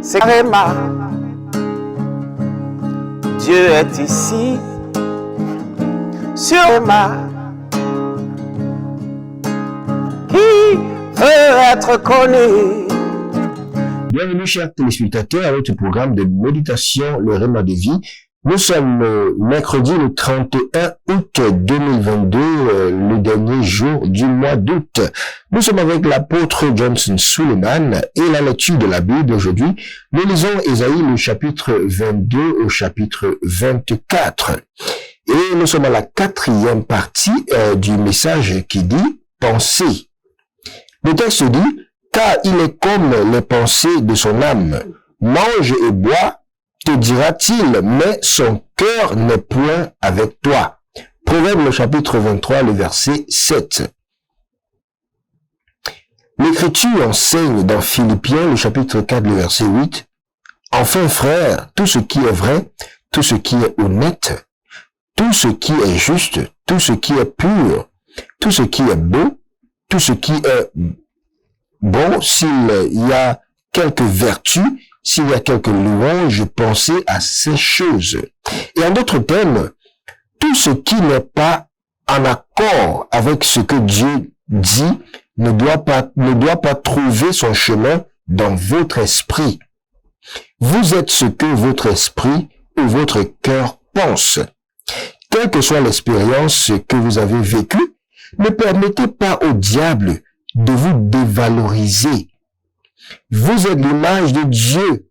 c'est Réma. Dieu est ici, sur Réma. Qui veut être connu? Bienvenue chers téléspectateurs à votre programme de méditation, le Réma de vie. Nous sommes mercredi le 31 août 2022, le dernier jour du mois d'août. Nous sommes avec l'apôtre Johnson Suleiman et la lecture de la Bible aujourd'hui. Nous lisons Ésaïe le chapitre 22 au chapitre 24. Et nous sommes à la quatrième partie du message qui dit « Pensez ». Le texte dit « Car il est comme les pensées de son âme, mange et bois, te dira-t-il, mais son cœur n'est point avec toi. » Proverbe le chapitre 23, le verset 7. L'Écriture enseigne dans Philippiens le chapitre 4, le verset 8. « Enfin, frères, tout ce qui est vrai, tout ce qui est honnête, tout ce qui est juste, tout ce qui est pur, tout ce qui est beau, tout ce qui est bon, s'il y a quelques vertus, s'il y a quelques louanges, pensez à ces choses. » Et en d'autres termes, tout ce qui n'est pas en accord avec ce que Dieu dit ne doit pas trouver son chemin dans votre esprit. Vous êtes ce que votre esprit ou votre cœur pense. Quelle que soit l'expérience que vous avez vécue, ne permettez pas au diable de vous dévaloriser. Vous êtes l'image de Dieu.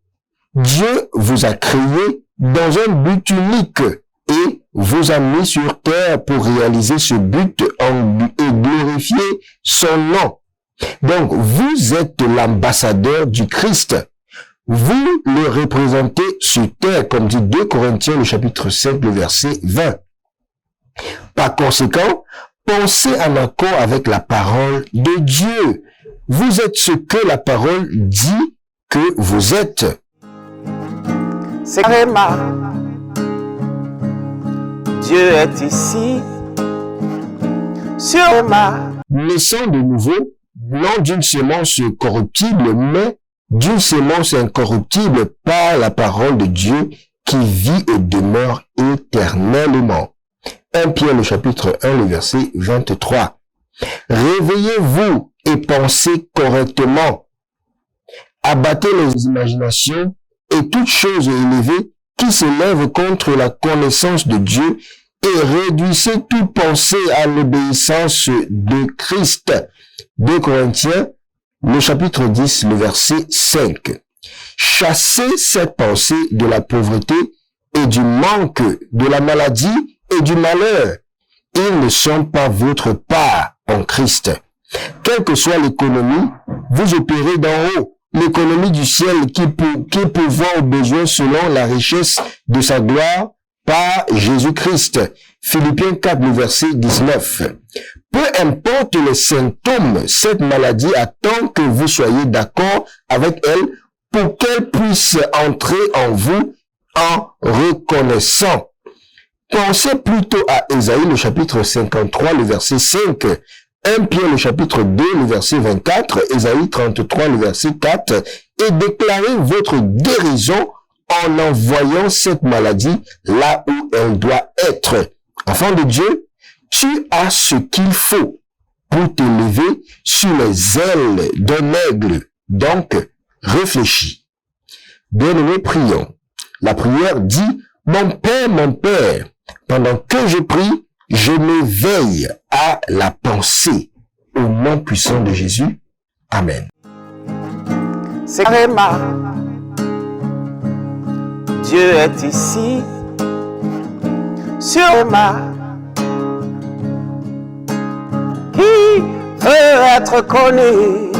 Dieu vous a créé dans un but unique et vous a mis sur terre pour réaliser ce but et glorifier son nom. Donc, vous êtes l'ambassadeur du Christ. Vous le représentez sur terre, comme dit 2 Corinthiens, le chapitre 5, le verset 20. Par conséquent, pensez en accord avec la parole de Dieu. Vous êtes ce que la parole dit que vous êtes. C'est Réma. Dieu est ici, sur Réma. Naissant de nouveau, non d'une semence corruptible, mais d'une semence incorruptible par la parole de Dieu qui vit et demeure éternellement. 1 Pierre le chapitre 1, le verset 23. Réveillez-vous et pensez correctement. Abattez les imaginations et toutes choses élevées qui s'élèvent contre la connaissance de Dieu et réduisez toute pensée à l'obéissance de Christ. 2 Corinthiens, le chapitre 10, le verset 5. Chassez cette pensée de la pauvreté et du manque, de la maladie et du malheur. Ils ne sont pas votre part en Christ. Quelle que soit l'économie, vous opérez d'en haut. L'économie du ciel qui pourvoit aux besoins selon la richesse de sa gloire par Jésus-Christ. Philippiens 4, le verset 19. Peu importe les symptômes, cette maladie attend que vous soyez d'accord avec elle pour qu'elle puisse entrer en vous en reconnaissant. Pensez plutôt à Ésaïe, le chapitre 53, le verset 5, 1 Pierre, le chapitre 2, le verset 24, Ésaïe 33, le verset 4, et déclarez votre guérison en envoyant cette maladie là où elle doit être. Enfant de Dieu, tu as ce qu'il faut pour t'élever sur les ailes d'un aigle. Donc, réfléchis. Bien-aimés, prions. La prière dit, « Mon Père, pendant que je prie, je m'éveille à la pensée. » Au nom puissant de Jésus. Amen. C'est Réma. Dieu est ici, sur Réma. Qui veut être connu?